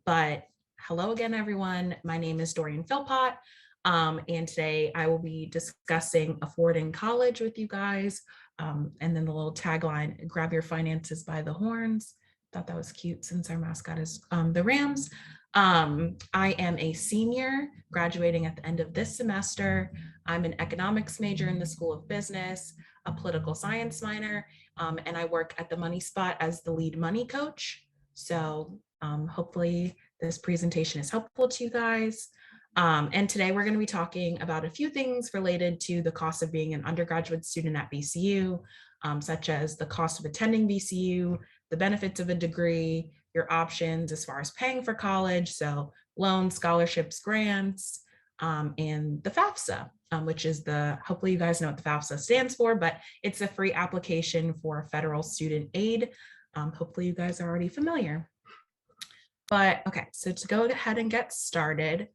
But hello again, everyone. My name is Dorian Philpott, and today I will be discussing affording college with you guys. And then the little tagline, grab your finances by the horns. Thought that was cute since our mascot is the Rams. I am a senior graduating at the end of this semester. I'm an economics major in the School of Business, a political science minor, and I work at the Money Spot as the lead money coach. So hopefully this presentation is helpful to you guys. And today we're going to be talking about a few things related to the cost of being an undergraduate student at VCU, such as the cost of attending VCU, the benefits of a degree, your options as far as paying for college, so loans, scholarships, grants, and the FAFSA, which is hopefully you guys know what the FAFSA stands for, but it's a free application for federal student aid. Hopefully you guys are already familiar. But okay, so to go ahead and get started,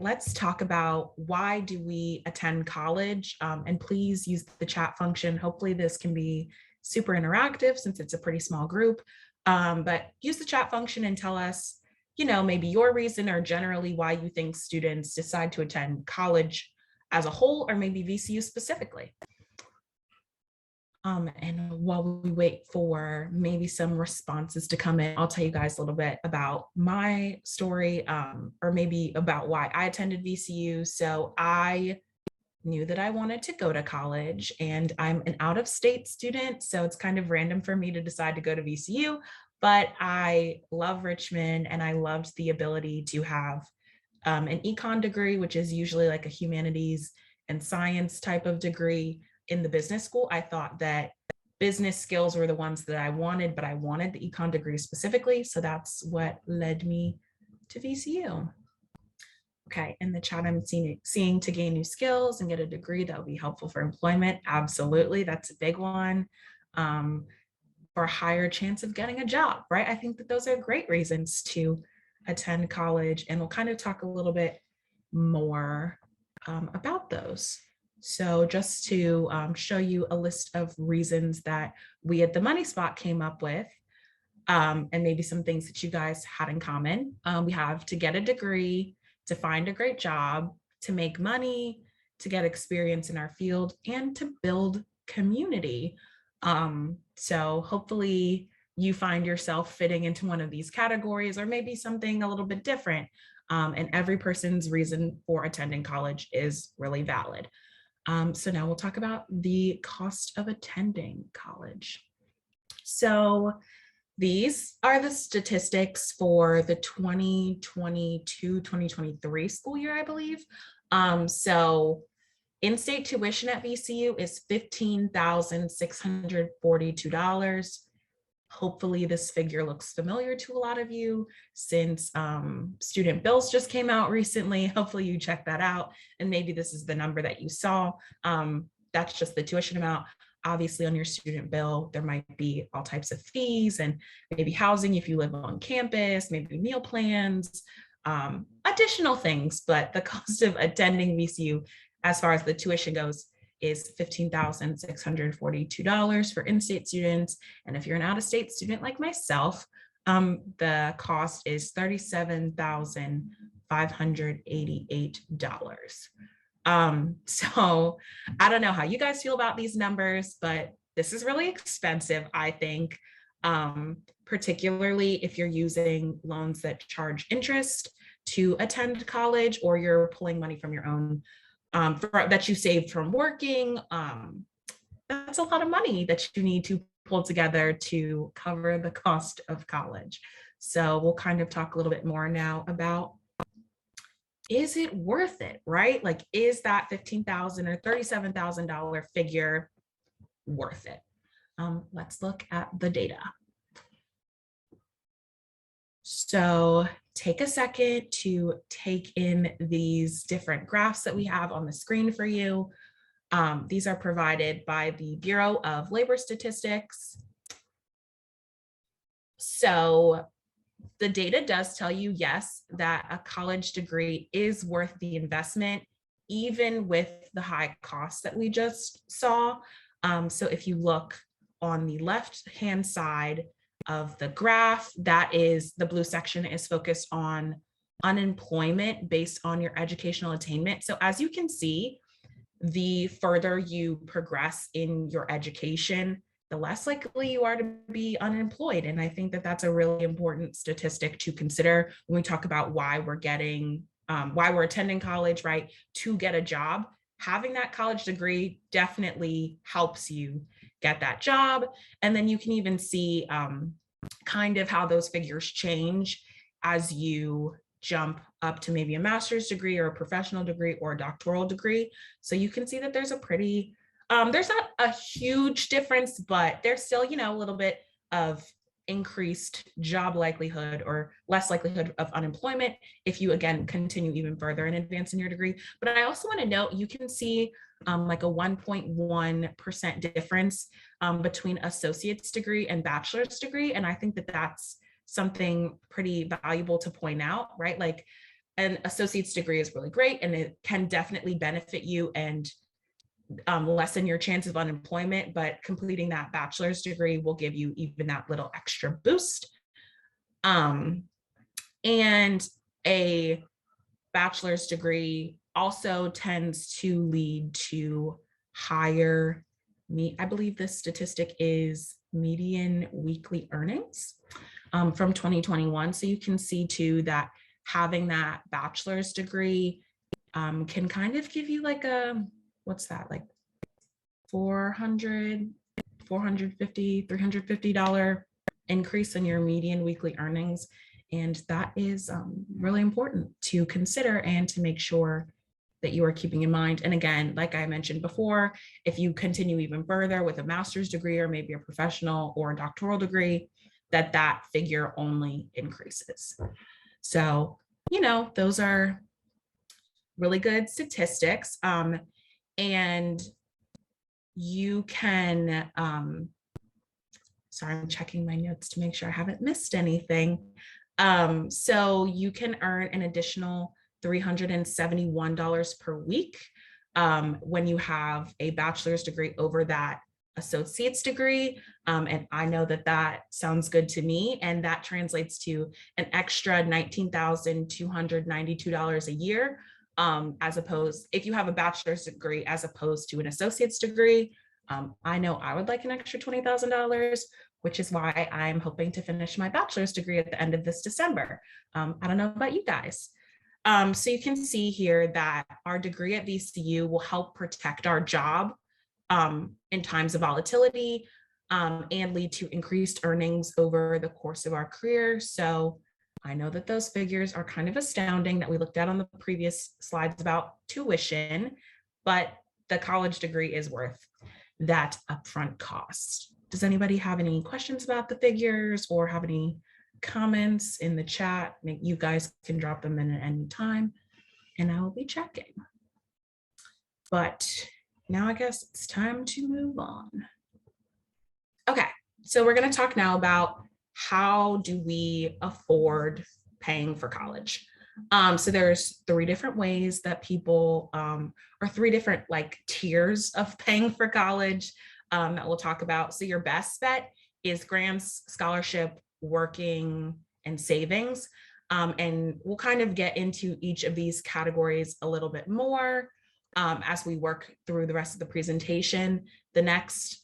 let's talk about why do we attend college, and please use the chat function. Hopefully this can be super interactive since it's a pretty small group, but use the chat function and tell us, maybe your reason or generally why you think students decide to attend college as a whole or maybe VCU specifically. And while we wait for maybe some responses to come in, I'll tell you guys a little bit about my story, or maybe about why I attended VCU. So I knew that I wanted to go to college, and I'm an out-of-state student, so it's kind of random for me to decide to go to VCU, but I love Richmond and I loved the ability to have an econ degree, which is usually like a humanities and science type of degree. In the business school, I thought that business skills were the ones that I wanted, but I wanted the econ degree specifically. So that's what led me to VCU. Okay, in the chat, I'm seeing to gain new skills and get a degree that will be helpful for employment. Absolutely, that's a big one. For a higher chance of getting a job, right? I think that those are great reasons to attend college, and we'll kind of talk a little bit more about those. So just to show you a list of reasons that we at the Money Spot came up with, and maybe some things that you guys had in common. We have to get a degree, to find a great job, to make money, to get experience in our field, and to build community. So hopefully you find yourself fitting into one of these categories, or maybe something a little bit different. And every person's reason for attending college is really valid. So now we'll talk about the cost of attending college. So these are the statistics for the 2022-2023 school year, I believe. So in-state tuition at VCU is $15,642. Hopefully this figure looks familiar to a lot of you since student bills just came out recently. Hopefully you check that out, and maybe this is the number that you saw. That's just the tuition amount. Obviously on your student bill, there might be all types of fees and maybe housing if you live on campus, maybe meal plans, additional things, but the cost of attending VCU as far as the tuition goes is $15,642 for in-state students. And if you're an out-of-state student like myself, the cost is $37,588. So I don't know how you guys feel about these numbers, but this is really expensive, I think, particularly if you're using loans that charge interest to attend college, or you're pulling money from your own that you saved from working. That's a lot of money that you need to pull together to cover the cost of college. So we'll kind of talk a little bit more now about, is it worth it, right? Like, is that $15,000 or $37,000 figure worth it? Let's look at the data. So take a second to take in these different graphs that we have on the screen for you. These are provided by the Bureau of Labor Statistics. So the data does tell you, yes, that a college degree is worth the investment, even with the high costs that we just saw. So if you look on the left-hand side, of the graph, that is, the blue section is focused on unemployment based on your educational attainment. So as you can see, the further you progress in your education, the less likely you are to be unemployed. And I think that that's a really important statistic to consider when we talk about why we're attending college, right? To get a job. Having that college degree definitely helps you get that job. And then you can even see kind of how those figures change as you jump up to maybe a master's degree or a professional degree or a doctoral degree. So you can see that there's a pretty, there's not a huge difference, but there's still, you know, a little bit of increased job likelihood or less likelihood of unemployment if you, again, continue even further and advance in your degree. But I also want to note, you can see like a 1.1% difference between associate's degree and bachelor's degree. And I think that that's something pretty valuable to point out, right? Like an associate's degree is really great and it can definitely benefit you and lessen your chances of unemployment, but completing that bachelor's degree will give you even that little extra boost. And a bachelor's degree also tends to lead to higher, I believe this statistic is median weekly earnings from 2021. So you can see too that having that bachelor's degree can kind of give you like a, what's that, like $450, $350 increase in your median weekly earnings. And that is really important to consider and to make sure that you are keeping in mind. And again, like I mentioned before, if you continue even further with a master's degree or maybe a professional or a doctoral degree, that figure only increases. So, you know, those are really good statistics. And you can, sorry, I'm checking my notes to make sure I haven't missed anything. So you can earn an additional $371 per week when you have a bachelor's degree over that associate's degree. And I know that that sounds good to me. And that translates to an extra $19,292 a year, as opposed, if you have a bachelor's degree as opposed to an associate's degree. I know I would like an extra $20,000, which is why I'm hoping to finish my bachelor's degree at the end of this December. I don't know about you guys. So you can see here that our degree at VCU will help protect our job in times of volatility and lead to increased earnings over the course of our career. So I know that those figures are kind of astounding that we looked at on the previous slides about tuition, but the college degree is worth that upfront cost. Does anybody have any questions about the figures or have any comments in the chat? You guys can drop them in at any time and I will be checking. But now I guess it's time to move on. Okay, so we're going to talk now about how do we afford paying for college. So there's three different ways that people, or three different like tiers of paying for college that we'll talk about. So your best bet is grants, scholarship, working, and savings. And we'll kind of get into each of these categories a little bit more as we work through the rest of the presentation. The next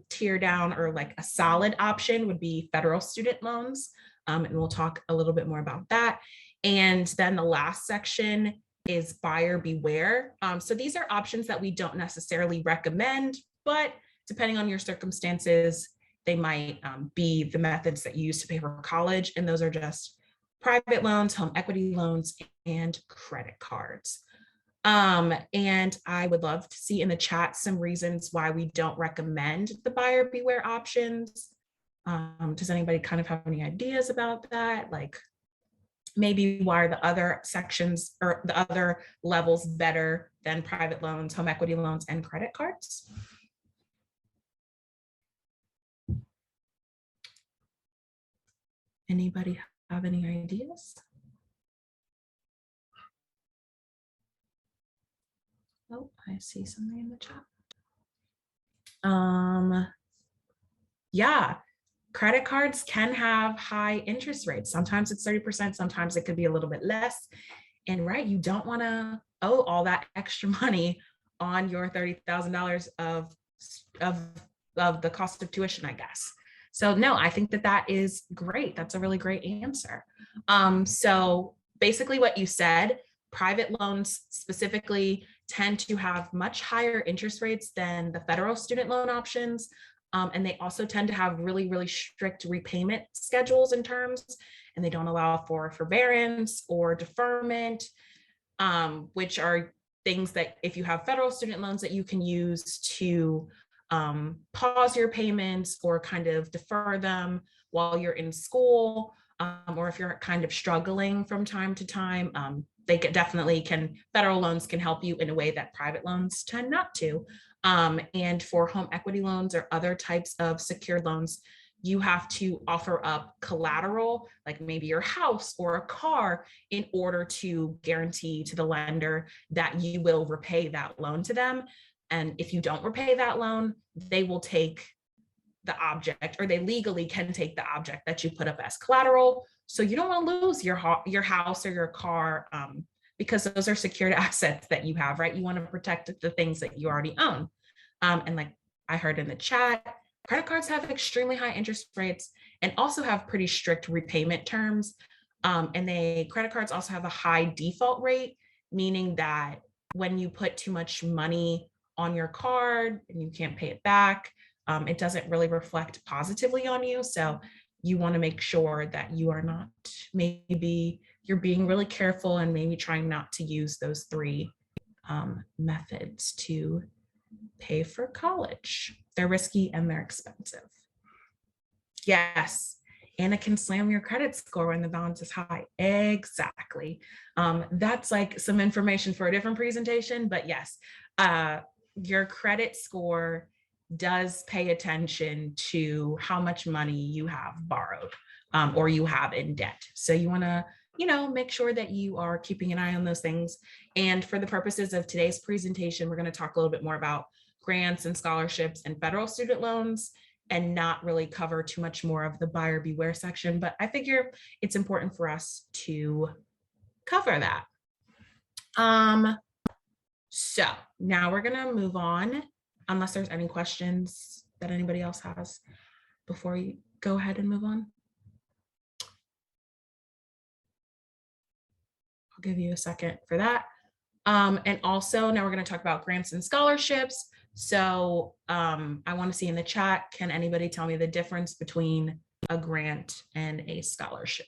tier down, or like a solid option, would be federal student loans. And we'll talk a little bit more about that. And then the last section is buyer beware. So these are options that we don't necessarily recommend, but depending on your circumstances, they might be the methods that you use to pay for college. And those are just private loans, home equity loans, and credit cards. And I would love to see in the chat some reasons why we don't recommend the buyer beware options. Does anybody kind of have any ideas about that? Like maybe why are the other sections or the other levels better than private loans, home equity loans, and credit cards? Anybody have any ideas? Oh, I see something in the chat. Yeah, credit cards can have high interest rates. Sometimes it's 30%, sometimes it could be a little bit less. And right, you don't want to owe all that extra money on your $30,000 of the cost of tuition, I guess. So no, I think that is great. That's a really great answer. So basically what you said, private loans specifically tend to have much higher interest rates than the federal student loan options. And they also tend to have really, really strict repayment schedules and terms, and they don't allow for forbearance or deferment, which are things that if you have federal student loans that you can use to pause your payments or kind of defer them while you're in school, or if you're kind of struggling from time to time, federal loans can help you in a way that private loans tend not to. And for home equity loans or other types of secured loans, you have to offer up collateral, like maybe your house or a car, in order to guarantee to the lender that you will repay that loan to them. And if you don't repay that loan, they will take the object, or they legally can take the object that you put up as collateral. So you don't want to lose your house or your car, because those are secured assets that you have, right? You want to protect the things that you already own. And like I heard in the chat, credit cards have extremely high interest rates and also have pretty strict repayment terms. And credit cards also have a high default rate, meaning that when you put too much money on your card and you can't pay it back, it doesn't really reflect positively on you. So you want to make sure that you are not, maybe you're being really careful and maybe trying not to use those three methods to pay for college. They're risky and they're expensive. Yes, and it can slam your credit score when the balance is high. Exactly. That's like some information for a different presentation, but yes, your credit score does pay attention to how much money you have borrowed or you have in debt. So you want to, make sure that you are keeping an eye on those things. And for the purposes of today's presentation, we're going to talk a little bit more about grants and scholarships and federal student loans, and not really cover too much more of the buyer beware section. But I figure it's important for us to cover that. So now we're going to move on, unless there's any questions that anybody else has before we go ahead and move on. I'll give you a second for that. And also now we're going to talk about grants and scholarships. So I want to see in the chat, can anybody tell me the difference between a grant and a scholarship?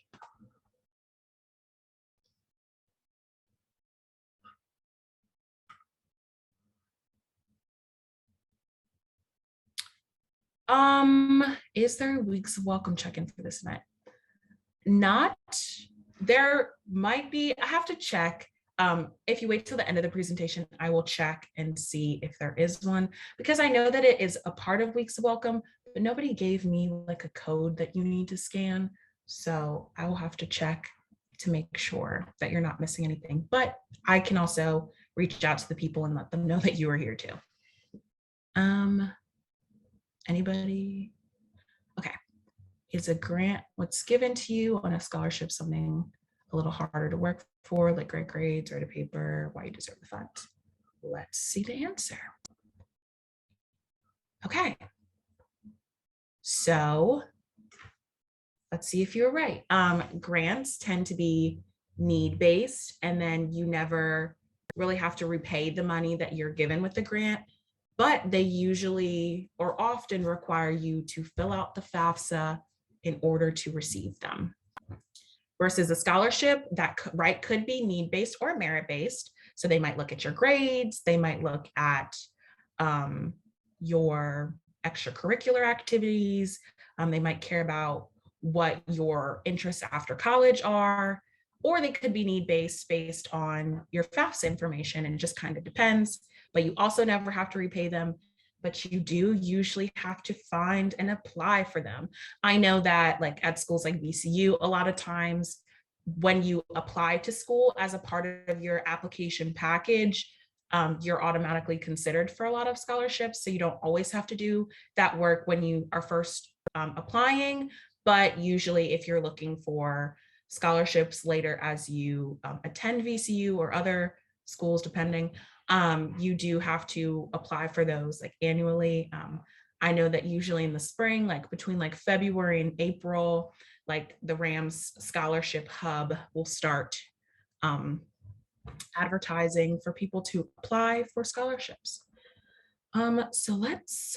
Is there weeks of welcome check-in for this event? Not. There might be, I have to check. If you wait till the end of the presentation, I will check and see if there is one, because I know that it is a part of weeks of welcome, but nobody gave me like a code that you need to scan. So I will have to check to make sure that you're not missing anything, but I can also reach out to the people and let them know that you are here too. Anybody? Okay. Is a grant what's given to you, on a scholarship something a little harder to work for, like great grades, write a paper, why you deserve the funds? Let's see the answer. Okay. So let's see if you're right. Grants tend to be need-based, and then you never really have to repay the money that you're given with the grant, but they usually or often require you to fill out the FAFSA in order to receive them. Versus a scholarship that could be need-based or merit-based. So they might look at your grades, they might look at your extracurricular activities, they might care about what your interests after college are, or they could be need-based based on your FAFSA information, and it just kind of depends. But you also never have to repay them, but you do usually have to find and apply for them. I know that like at schools like VCU, a lot of times when you apply to school as a part of your application package, you're automatically considered for a lot of scholarships. So you don't always have to do that work when you are first applying, but usually if you're looking for scholarships later as you attend VCU or other schools, depending, you do have to apply for those like annually. I know that usually in the spring, like between like February and April, like the Rams Scholarship Hub will start advertising for people to apply for scholarships. So let's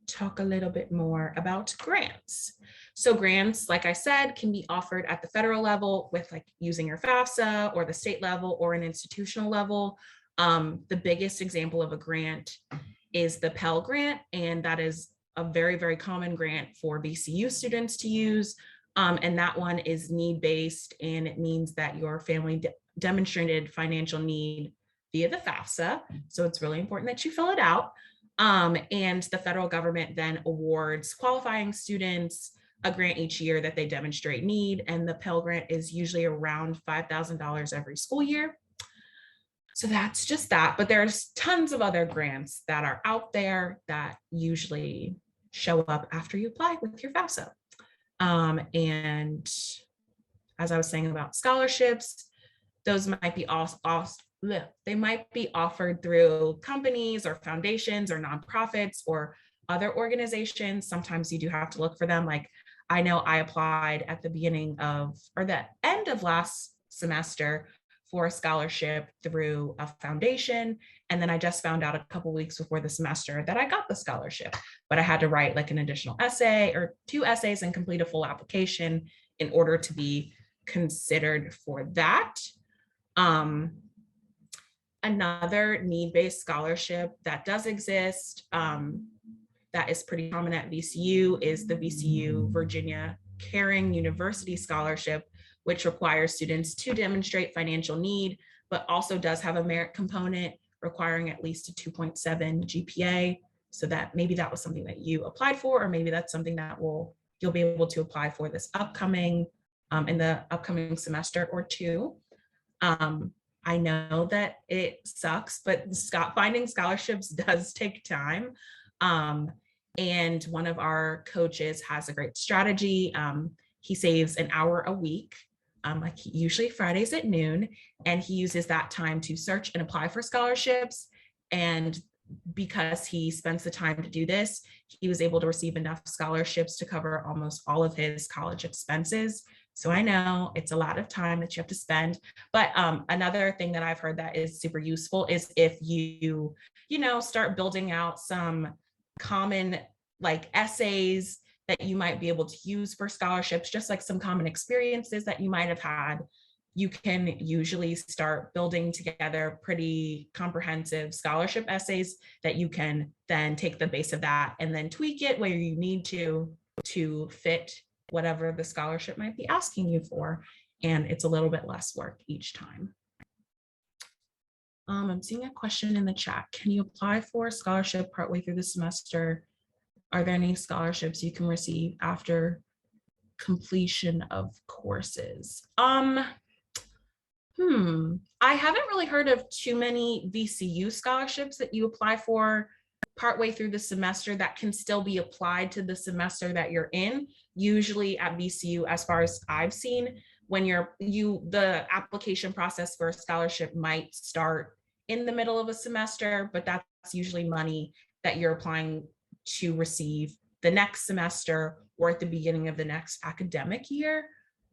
talk a little bit more about grants. So grants, like I said, can be offered at the federal level with like using your FAFSA, or the state level or an institutional level. The biggest example of a grant is the Pell Grant, and that is a very, very common grant for VCU students to use. And that one is need-based, and it means that your family demonstrated financial need via the FAFSA. So it's really important that you fill it out. And the federal government then awards qualifying students a grant each year that they demonstrate need. And the Pell Grant is usually around $5,000 every school year. So that's just that. But there's tons of other grants that are out there that usually show up after you apply with your FAFSA. And as I was saying about scholarships, those might be they might be offered through companies or foundations or nonprofits or other organizations. Sometimes you do have to look for them. Like I know I applied at the beginning of, or the end of last semester for a scholarship through a foundation. And then I just found out a couple weeks before the semester that I got the scholarship, but I had to write like an additional essay or 2 essays and complete a full application in order to be considered for that. Another need-based scholarship that does exist, that is pretty common at VCU, is the VCU Virginia Caring University Scholarship, which requires students to demonstrate financial need, but also does have a merit component requiring at least a 2.7 GPA. So that maybe that was something that you applied for, or maybe that's something that you'll be able to apply for this upcoming, in the upcoming semester or two. I know that it sucks, but finding scholarships does take time. And one of our coaches has a great strategy. He saves an hour a week, like usually Fridays at noon, and he uses that time to search and apply for scholarships. And because he spends the time to do this, he was able to receive enough scholarships to cover almost all of his college expenses. So I know it's a lot of time that you have to spend, but another thing that I've heard that is super useful is if you start building out some common like essays that you might be able to use for scholarships, just like some common experiences that you might have had, you can usually start building together pretty comprehensive scholarship essays that you can then take the base of that and then tweak it where you need to fit whatever the scholarship might be asking you for. And it's a little bit less work each time. I'm seeing a question in the chat. Can you apply for a scholarship partway through the semester? Are there any scholarships you can receive after completion of courses? I haven't really heard of too many VCU scholarships that you apply for partway through the semester that can still be applied to the semester that you're in. Usually at VCU, as far as I've seen, when the application process for a scholarship might start in the middle of a semester, but that's usually money that you're applying to receive the next semester or at the beginning of the next academic year.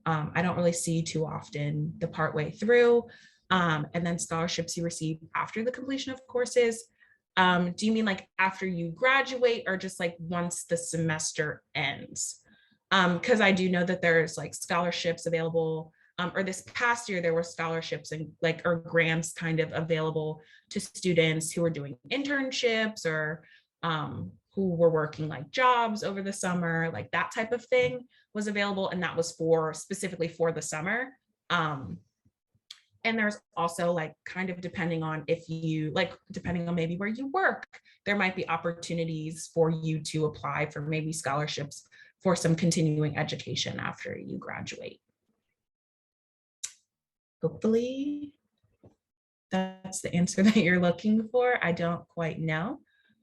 I don't really see too often the partway through. And then scholarships you receive after the completion of courses. Do you mean like after you graduate or just like once the semester ends? Because I do know that there's like scholarships available, or this past year there were scholarships and or grants kind of available to students who were doing internships or who were working like jobs over the summer, like that type of thing was available, and that was specifically for the summer. And there's also like kind of depending on depending on maybe where you work, there might be opportunities for you to apply for maybe scholarships for some continuing education after you graduate. Hopefully that's the answer that you're looking for. I don't quite know.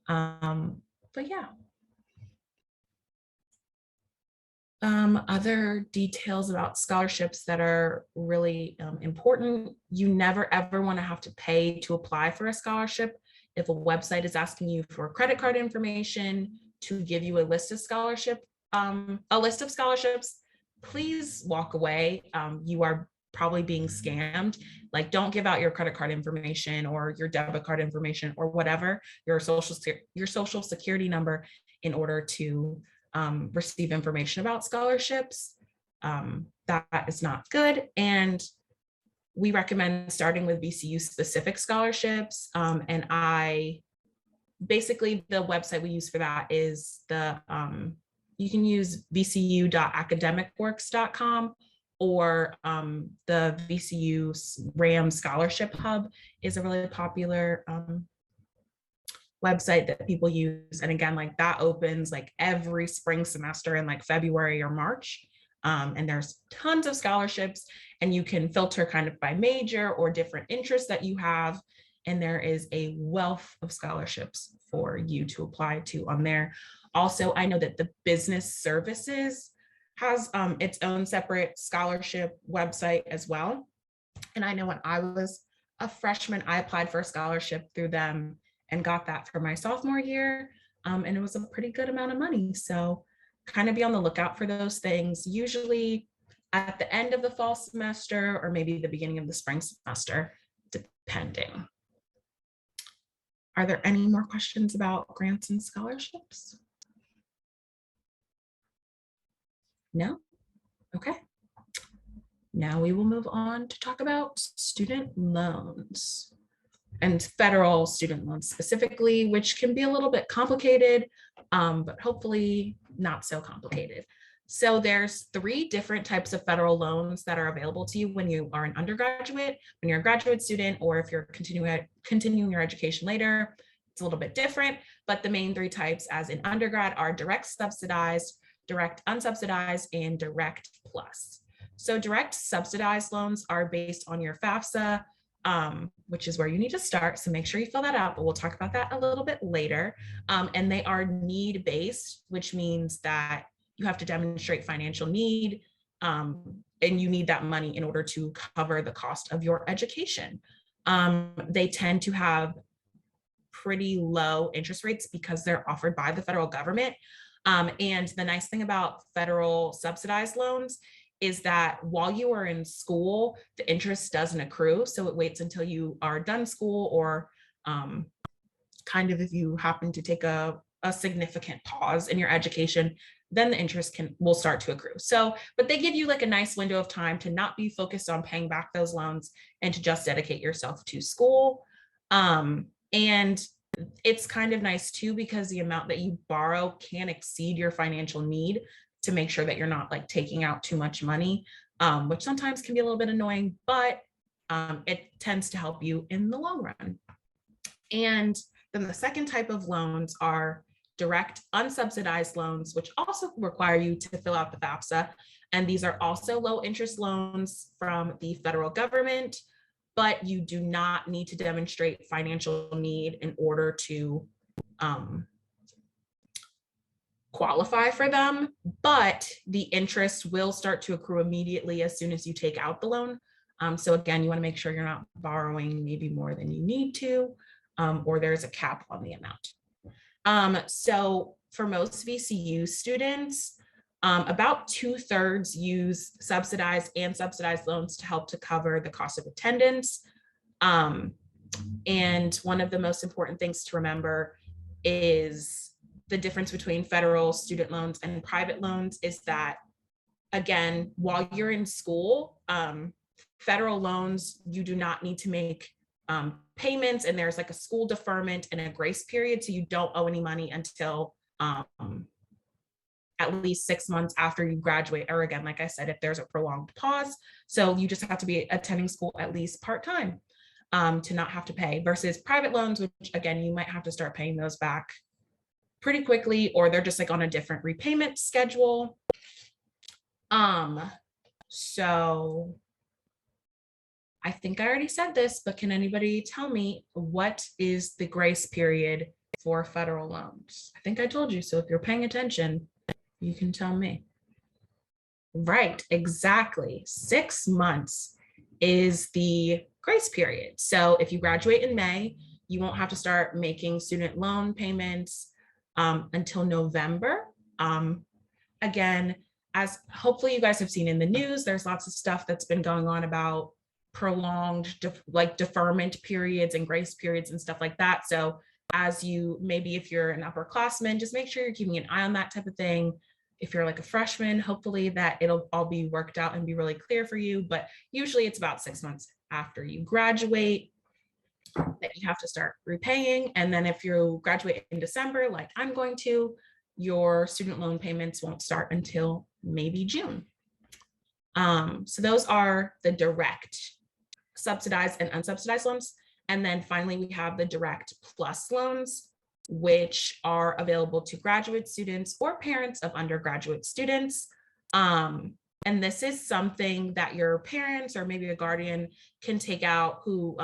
But yeah. Other details about scholarships that are really important. You never ever want to have to pay to apply for a scholarship. If a website is asking you for credit card information to give you a list of scholarships, please walk away. You are probably being scammed. Like, don't give out your credit card information or your debit card information or whatever, your social security number, in order to receive information about scholarships. That is not good. And we recommend starting with VCU specific scholarships. And basically the website we use for that is you can use vcu.academicworks.com, or the VCU RAM Scholarship Hub is a really popular website that people use. And again, like, that opens like every spring semester in like February or March. And there's tons of scholarships, and you can filter kind of by major or different interests that you have. And there is a wealth of scholarships for you to apply to on there. Also, I know that the business services has its own separate scholarship website as well. And I know when I was a freshman, I applied for a scholarship through them and got that for my sophomore year. And it was a pretty good amount of money. So kind of be on the lookout for those things, usually at the end of the fall semester or maybe the beginning of the spring semester, depending. Are there any more questions about grants and scholarships? No? Okay. Now we will move on to talk about student loans and federal student loans specifically, which can be a little bit complicated, but hopefully not so complicated. So there's 3 different types of federal loans that are available to you when you are an undergraduate, when you're a graduate student, or if you're continuing your education later. It's a little bit different, but the main 3 types as an undergrad are direct subsidized, direct unsubsidized, and direct plus. So direct subsidized loans are based on your FAFSA, which is where you need to start. So make sure you fill that out, but we'll talk about that a little bit later. And they are need-based, which means that you have to demonstrate financial need, and you need that money in order to cover the cost of your education. They tend to have pretty low interest rates because they're offered by the federal government. And the nice thing about federal subsidized loans is that while you are in school, the interest doesn't accrue. So it waits until you are done school, or kind of if you happen to take a significant pause in your education, then the interest will start to accrue. So, but they give you like a nice window of time to not be focused on paying back those loans and to just dedicate yourself to school. And it's kind of nice too, because the amount that you borrow can exceed your financial need, to make sure that you're not like taking out too much money, which sometimes can be a little bit annoying, but it tends to help you in the long run. And then the second type of loans are direct unsubsidized loans, which also require you to fill out the FAFSA. And these are also low interest loans from the federal government, but you do not need to demonstrate financial need in order to qualify for them, but the interest will start to accrue immediately as soon as you take out the loan. So again, you want to make sure you're not borrowing maybe more than you need to, or there's a cap on the amount. So for most VCU students, about 2/3 use subsidized and subsidized loans to help to cover the cost of attendance. And one of the most important things to remember is the difference between federal student loans and private loans is that, again, while you're in school, federal loans, you do not need to make payments, and there's like a school deferment and a grace period. So you don't owe any money until at least 6 months after you graduate, or again, like I said, if there's a prolonged pause. So you just have to be attending school at least part-time to not have to pay, versus private loans, which again, you might have to start paying those back pretty quickly, or they're just like on a different repayment schedule. So I think I already said this, but can anybody tell me what is the grace period for federal loans? I think I told you, so if you're paying attention, you can tell me. Right, exactly. 6 months is the grace period. So if you graduate in May, you won't have to start making student loan payments until November. Again, as hopefully you guys have seen in the news, there's lots of stuff that's been going on about prolonged like deferment periods and grace periods and stuff like that. So as you, maybe if you're an upperclassman, just make sure you're keeping an eye on that type of thing. If you're like a freshman, hopefully that it'll all be worked out and be really clear for you. But usually it's about 6 months after you graduate that you have to start repaying. And then if you graduate in December, like I'm going to, your student loan payments won't start until maybe June. So those are the direct subsidized and unsubsidized loans. And then finally, we have the direct plus loans, which are available to graduate students or parents of undergraduate students. And this is something that your parents or maybe a guardian can take out who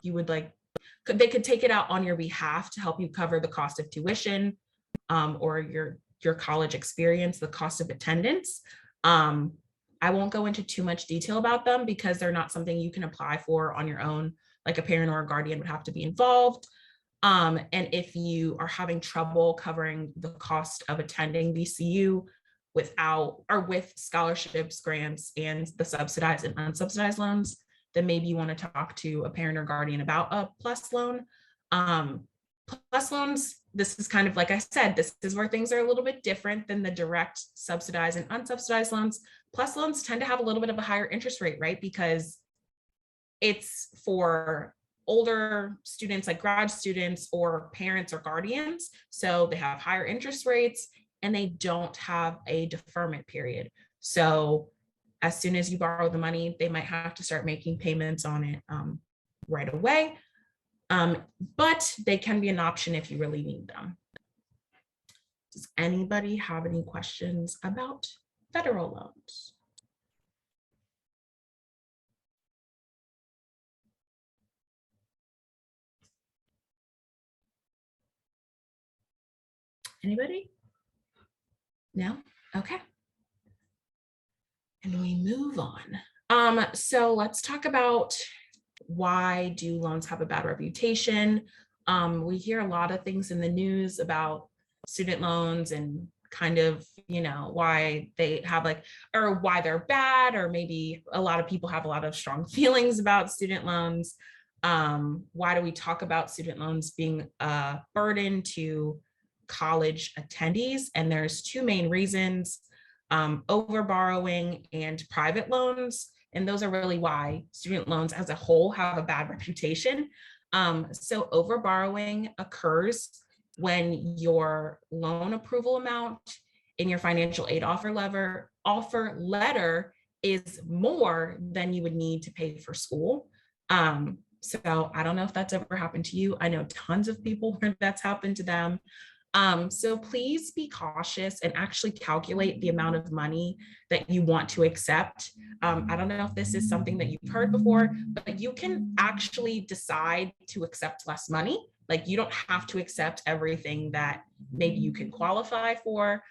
you would like, they could take it out on your behalf to help you cover the cost of tuition or your college experience, the cost of attendance. I won't go into too much detail about them because they're not something you can apply for on your own. Like a parent or a guardian would have to be involved. And if you are having trouble covering the cost of attending VCU without or with scholarships, grants, and the subsidized and unsubsidized loans, then maybe you want to talk to a parent or guardian about a plus loan. Plus loans, this is kind of like I said, this is where things are a little bit different than the direct subsidized and unsubsidized loans. Plus loans tend to have a little bit of a higher interest rate, right? Because it's for older students like grad students or parents or guardians. So they have higher interest rates and they don't have a deferment period. So as soon as you borrow the money, they might have to start making payments on it right away. But they can be an option if you really need them. Does anybody have any questions about federal loans? Anybody? No? Okay. And we move on. So let's talk about why do loans have a bad reputation? We hear a lot of things in the news about student loans and kind of, why they have like, or why they're bad, or maybe a lot of people have a lot of strong feelings about student loans. Why do we talk about student loans being a burden to college attendees? And there's two main reasons, over borrowing and private loans. And those are really why student loans as a whole have a bad reputation. So over borrowing occurs when your loan approval amount in your financial aid offer letter is more than you would need to pay for school. So I don't know if that's ever happened to you. I know tons of people where that's happened to them. So please be cautious and actually calculate the amount of money that you want to accept. I don't know if this is something that you've heard before, but you can actually decide to accept less money. Like you don't have to accept everything that maybe you can qualify for,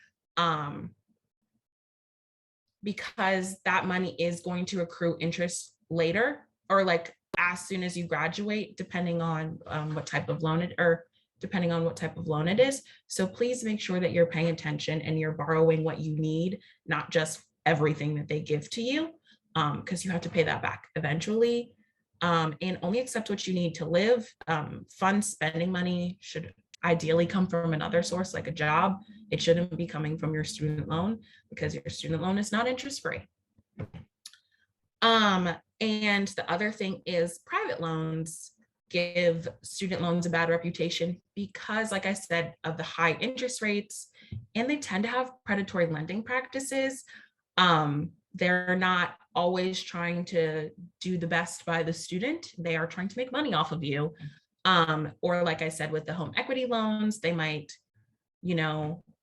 because that money is going to accrue interest later, or like as soon as you graduate, depending on what type of loan it is. So please make sure that you're paying attention and you're borrowing what you need, not just everything that they give to you, because you have to pay that back eventually. And only accept what you need to live. Fun spending money should ideally come from another source like a job. It shouldn't be coming from your student loan because your student loan is not interest free. And the other thing is private loans give student loans a bad reputation because, like I said, of the high interest rates, and they tend to have predatory lending practices. They're not always trying to do the best by the student. They are trying to make money off of you. Or like I said, with the home equity loans, they might,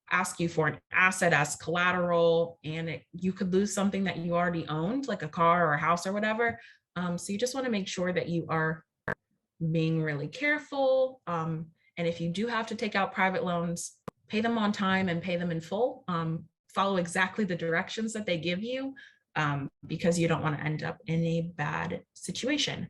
ask you for an asset as collateral, and you could lose something that you already owned, like a car or a house or whatever. So you just want to make sure that you are being really careful. And if you do have to take out private loans, pay them on time and pay them in full. follow exactly the directions that they give you, because you don't want to end up in a bad situation.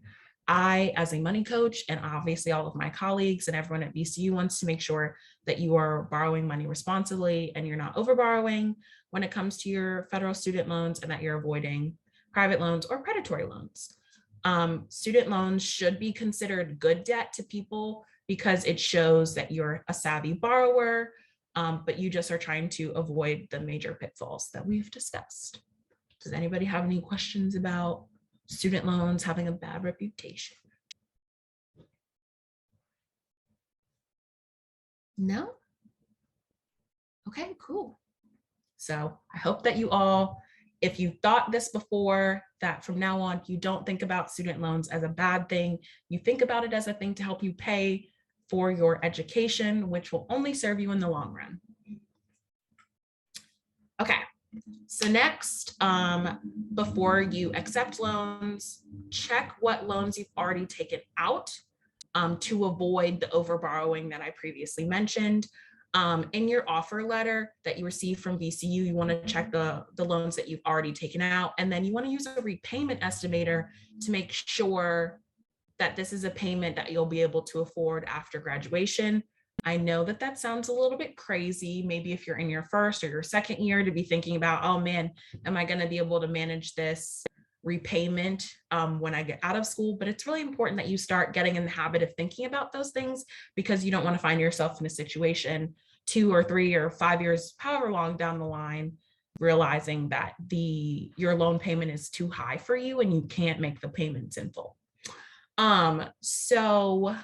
I, as a money coach, and obviously all of my colleagues and everyone at VCU wants to make sure that you are borrowing money responsibly and you're not over borrowing when it comes to your federal student loans, and that you're avoiding private loans or predatory loans. Student loans should be considered good debt to people because it shows that you're a savvy borrower, but you just are trying to avoid the major pitfalls that we've discussed. Does anybody have any questions about student loans having a bad reputation? No? Okay, cool. So I hope that you all, if you thought this before, that from now on, you don't think about student loans as a bad thing. You think about it as a thing to help you pay for your education, which will only serve you in the long run. Okay, so next, before you accept loans, check what loans you've already taken out to avoid the overborrowing that I previously mentioned. In your offer letter that you receive from VCU, you want to check the loans that you've already taken out, and then you want to use a repayment estimator to make sure that this is a payment that you'll be able to afford after graduation. I know that that sounds a little bit crazy, maybe if you're in your first or your second year, to be thinking about, oh man, am I going to be able to manage this repayment when I get out of school? But it's really important that you start getting in the habit of thinking about those things, because you don't want to find yourself in a situation 2 or 3 or 5 years, however long down the line, realizing that your loan payment is too high for you and you can't make the payments in full. So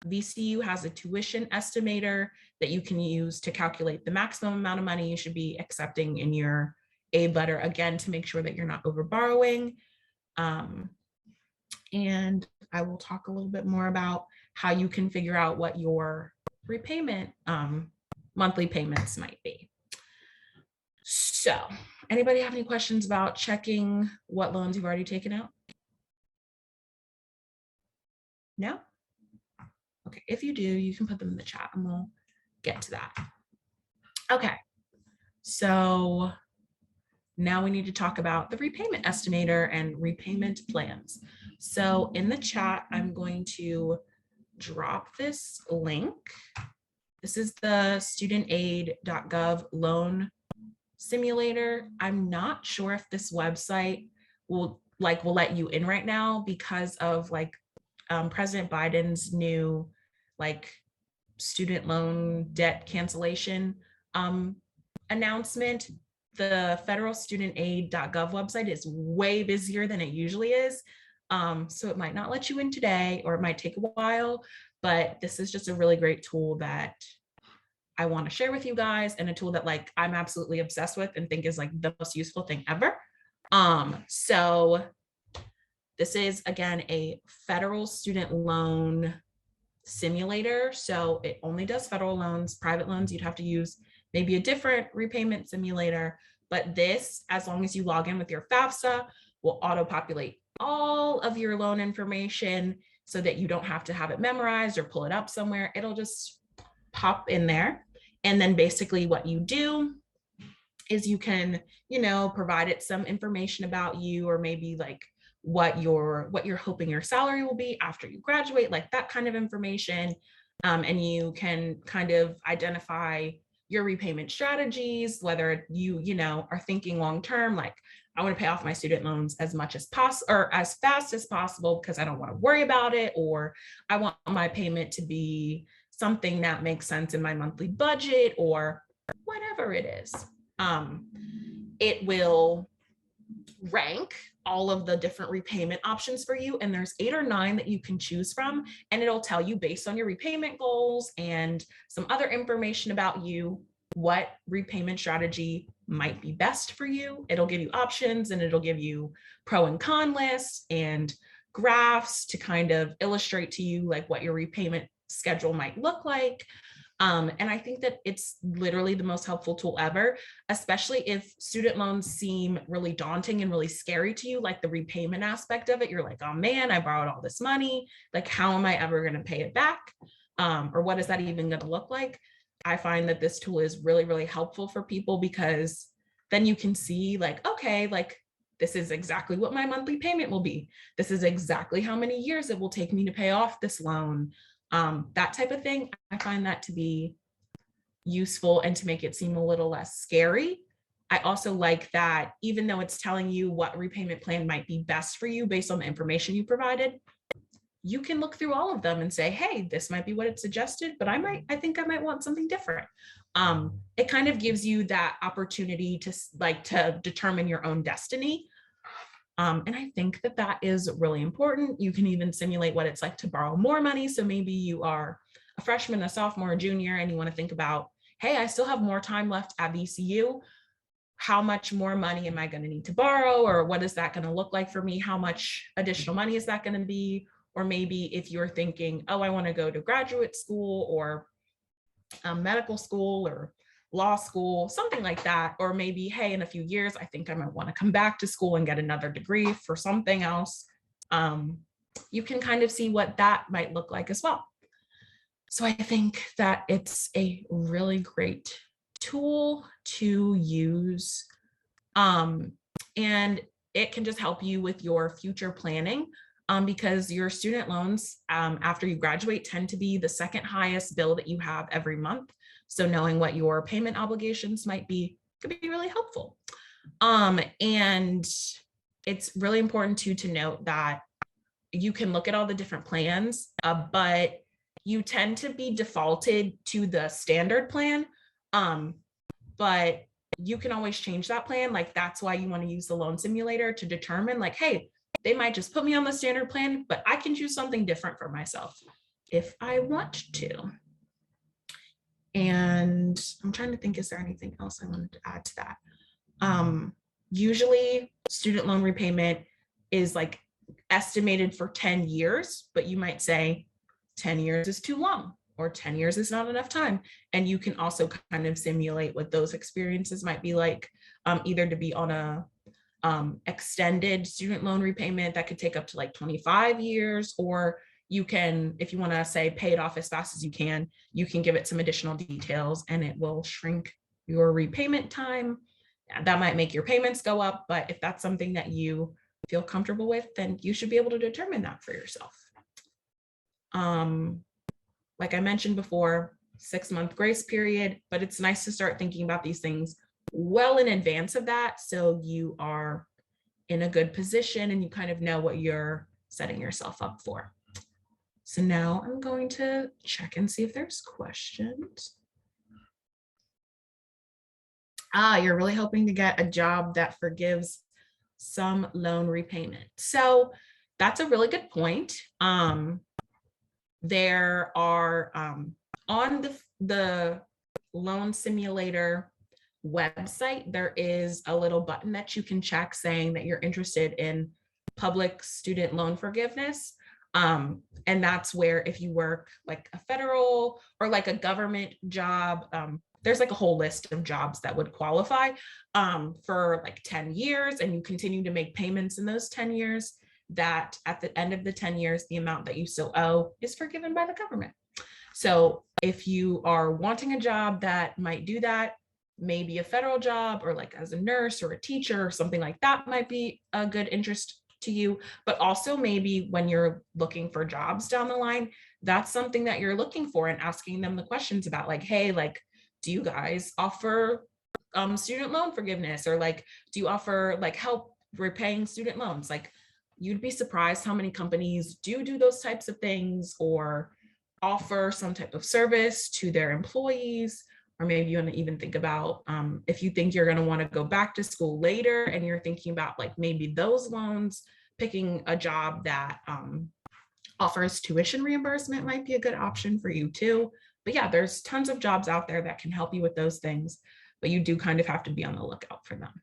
VCU has a tuition estimator that you can use to calculate the maximum amount of money you should be accepting in your aid letter, again, to make sure that you're not over borrowing. And I will talk a little bit more about how you can figure out what your repayment monthly payments might be. So anybody have any questions about checking what loans you've already taken out? No? Okay, if you do, you can put them in the chat and we'll get to that. Okay, so now we need to talk about the repayment estimator and repayment plans. So in the chat, I'm going to drop this link. This is the studentaid.gov loan simulator. I'm not sure if this website will let you in right now because of President Biden's new student loan debt cancellation announcement. The federal studentaid.gov website is way busier than it usually is. So it might not let you in today, or it might take a while, but this is just a really great tool that I want to share with you guys, and a tool that I'm absolutely obsessed with and think is the most useful thing ever. So this is, again, a federal student loan simulator. So it only does federal loans. Private loans, you'd have to use maybe a different repayment simulator. But this, as long as you log in with your FAFSA, will auto-populate all of your loan information so that you don't have to have it memorized or pull it up somewhere. It'll just pop in there. And then basically what you do is you can, provide it some information about you, or maybe what you're hoping your salary will be after you graduate, that kind of information. And you can kind of identify your repayment strategies, whether you are thinking long-term, I want to pay off my student loans as much as possible or as fast as possible because I don't want to worry about it, or I want my payment to be something that makes sense in my monthly budget, or whatever it is. It will rank all of the different repayment options for you, and there's 8 or 9 that you can choose from, and it'll tell you based on your repayment goals and some other information about you what repayment strategy might be best for you. It'll give you options, and it'll give you pro and con lists and graphs to kind of illustrate to you what your repayment schedule might look like. And I think that it's literally the most helpful tool ever, especially if student loans seem really daunting and really scary to you, the repayment aspect of it. You're like, oh man, I borrowed all this money. How am I ever going to pay it back? Or what is that even going to look like? I find that this tool is really, really helpful for people because then you can see like, okay, like this is exactly what my monthly payment will be. This is exactly how many years it will take me to pay off this loan. That type of thing. I find that to be useful and to make it seem a little less scary. I also like that even though it's telling you what repayment plan might be best for you based on the information you provided, you can look through all of them and say, hey, this might be what it suggested, but I think I might want something different. It kind of gives you that opportunity to determine your own destiny. And I think that that is really important. You can even simulate what it's like to borrow more money. So maybe you are a freshman, a sophomore, a junior, and you want to think about, hey, I still have more time left at VCU. How much more money am I going to need to borrow? Or what is that going to look like for me? How much additional money is that going to be? Or maybe if you're thinking, oh, I want to go to graduate school or medical school or law school, something like that. Or maybe, hey, in a few years, I think I might want to come back to school and get another degree for something else. You can kind of see what that might look like as well. So I think that it's a really great tool to use. And it can just help you with your future planning. Because your student loans after you graduate tend to be the second highest bill that you have every month. So knowing what your payment obligations might be could be really helpful. And it's really important to note that you can look at all the different plans, but you tend to be defaulted to the standard plan. But you can always change that plan. Like that's why you want to use the loan simulator to determine like, hey, they might just put me on the standard plan, but I can choose something different for myself if I want to. And I'm trying to think, is there anything else I wanted to add to that? Usually student loan repayment is like estimated for 10 years, but you might say 10 years is too long or 10 years is not enough time. And you can also kind of simulate what those experiences might be like, either to be on a extended student loan repayment that could take up to like 25 years, or you can, if you want to say pay it off as fast as you can give it some additional details and it will shrink your repayment time. That might make your payments go up, but if that's something that you feel comfortable with, then you should be able to determine that for yourself. Like I mentioned before, 6-month grace period, but it's nice to start thinking about these things well in advance of that, so you are in a good position and you kind of know what you're setting yourself up for. So now I'm going to check and see if there's questions. You're really hoping to get a job that forgives some loan repayment. So that's a really good point. There are on the loan simulator website, there is a little button that you can check saying that you're interested in public student loan forgiveness. And that's where if you work like a federal or like a government job, there's like a whole list of jobs that would qualify for like 10 years, and you continue to make payments in those 10 years, that at the end of the 10 years, the amount that you still owe is forgiven by the government. So if you are wanting a job that might do that, maybe a federal job or like as a nurse or a teacher or something like that might be a good interest to you. But also maybe when you're looking for jobs down the line, that's something that you're looking for and asking them the questions about, like, hey, like, do you guys offer student loan forgiveness, or like, do you offer like help repaying student loans? Like, you'd be surprised how many companies do those types of things or offer some type of service to their employees. Or maybe you want to even think about if you think you're going to want to go back to school later and you're thinking about like maybe those loans, picking a job that offers tuition reimbursement might be a good option for you too. But yeah, there's tons of jobs out there that can help you with those things, but you do kind of have to be on the lookout for them.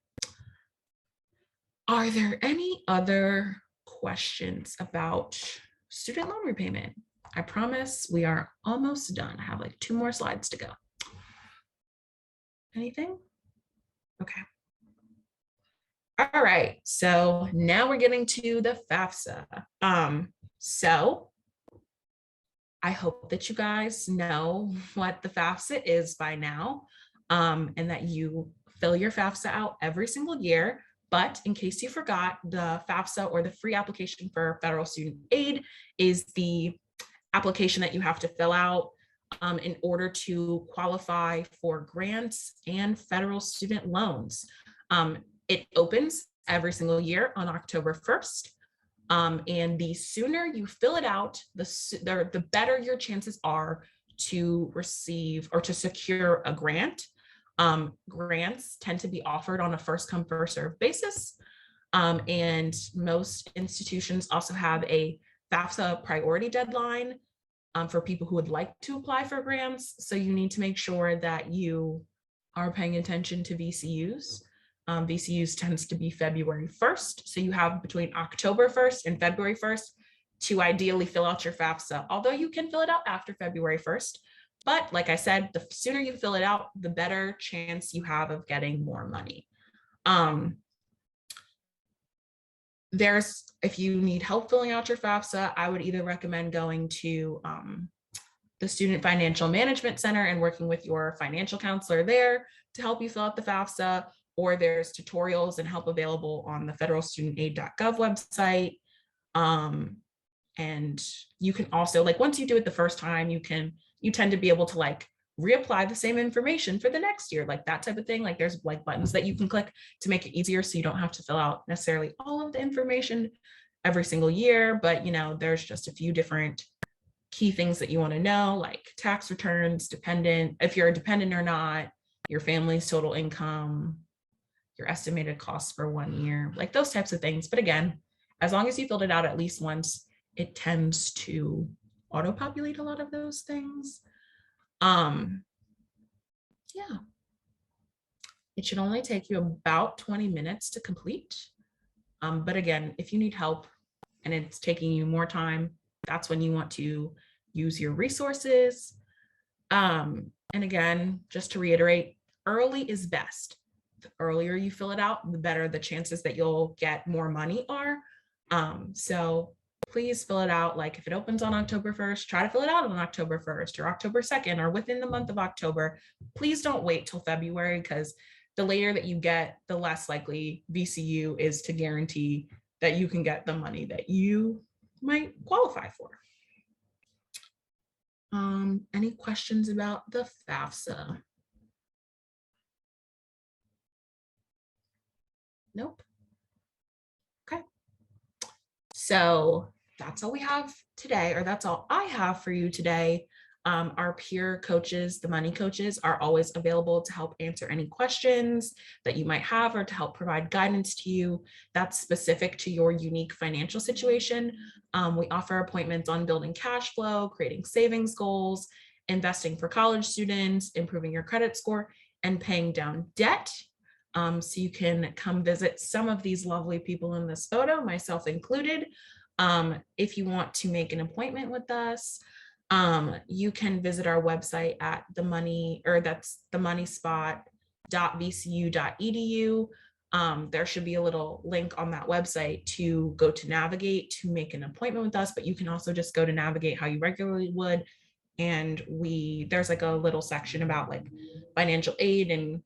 Are there any other questions about student loan repayment? I promise we are almost done. I have like 2 more slides to go. Anything? Okay. All right, so now we're getting to the FAFSA. So I hope that you guys know what the FAFSA is by now, and that you fill your FAFSA out every single year. But in case you forgot, the FAFSA, or the free application for federal student aid, is the application that you have to fill out in order to qualify for grants and federal student loans. It opens every single year on October 1st. And the sooner you fill it out, the better your chances are to receive or to secure a grant. Grants tend to be offered on a first come, first served basis. And most institutions also have a FAFSA priority deadline for people who would like to apply for grants. So you need to make sure that you are paying attention to VCUs. VCUs tends to be February 1st. So you have between October 1st and February 1st to ideally fill out your FAFSA, although you can fill it out after February 1st. But like I said, the sooner you fill it out, the better chance you have of getting more money. If you need help filling out your FAFSA, I would either recommend going to the Student Financial Management Center and working with your financial counselor there to help you fill out the FAFSA, or there's tutorials and help available on the federalstudentaid.gov website. And you can also, like, once you do it the first time, you tend to be able to like reapply the same information for the next year, like that type of thing. Like there's like buttons that you can click to make it easier, so you don't have to fill out necessarily all of the information every single year, but there's just a few different key things that you want to know, like tax returns, dependent, if you're a dependent or not, your family's total income, your estimated costs for 1 year, like those types of things. But again, as long as you filled it out at least once, it tends to auto-populate a lot of those things. Yeah, it should only take you about 20 minutes to complete. But again, if you need help and it's taking you more time, that's when you want to use your resources. And again, just to reiterate, early is best. The earlier you fill it out, the better the chances that you'll get more money are. So please fill it out. Like if it opens on October 1st, try to fill it out on October 1st or October 2nd or within the month of October. Please don't wait till February, because the later that you get, the less likely VCU is to guarantee that you can get the money that you might qualify for. Any questions about the FAFSA? Nope. Okay. So that's all we have today, or that's all I have for you today. Our peer coaches, the money coaches, are always available to help answer any questions that you might have or to help provide guidance to you that's specific to your unique financial situation. We offer appointments on building cash flow, creating savings goals, investing for college students, improving your credit score, and paying down debt. So you can come visit some of these lovely people in this photo, myself included. If you want to make an appointment with us, you can visit our website at themoneyspot.vcu.edu. There should be a little link on that website to go to navigate to make an appointment with us, but you can also just go to navigate how you regularly would. And there's like a little section about like financial aid and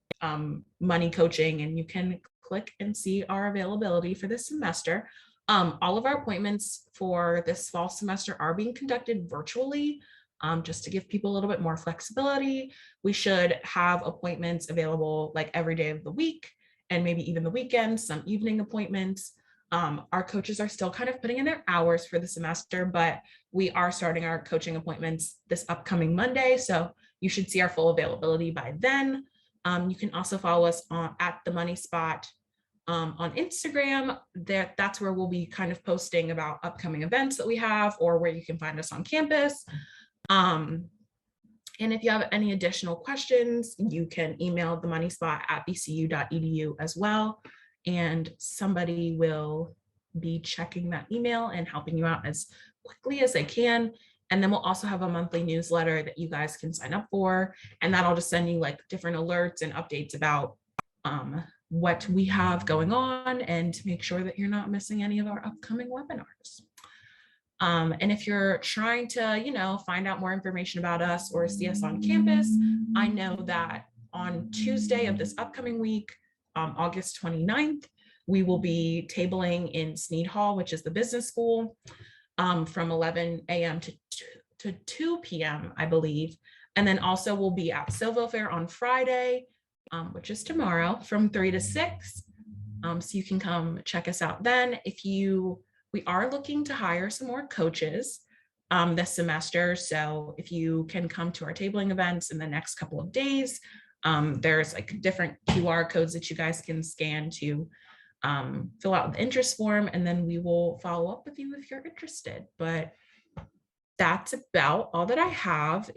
money coaching, and you can click and see our availability for this semester. All of our appointments for this fall semester are being conducted virtually, just to give people a little bit more flexibility. We should have appointments available like every day of the week and maybe even the weekends, some evening appointments. Our coaches are still kind of putting in their hours for the semester, but we are starting our coaching appointments this upcoming Monday. So you should see our full availability by then. You can also follow us at The Money Spot on Instagram. That's where we'll be kind of posting about upcoming events that we have, or where you can find us on campus. And if you have any additional questions, you can email themoneyspot@vcu.edu as well. And somebody will be checking that email and helping you out as quickly as they can. And then we'll also have a monthly newsletter that you guys can sign up for. And that'll just send you like different alerts and updates about what we have going on, and to make sure that you're not missing any of our upcoming webinars. And if you're trying to, find out more information about us or see us on campus, I know that on Tuesday of this upcoming week, August 29th, we will be tabling in Sneed Hall, which is the business school, from 11 a.m. to 2 p.m., I believe. And then also we'll be at Silvo Fair on Friday, which is tomorrow, from 3 to 6. So you can come check us out then. We are looking to hire some more coaches this semester. So if you can come to our tabling events in the next couple of days, there's like different QR codes that you guys can scan to fill out the interest form, and then we will follow up with you if you're interested. But that's about all that I have.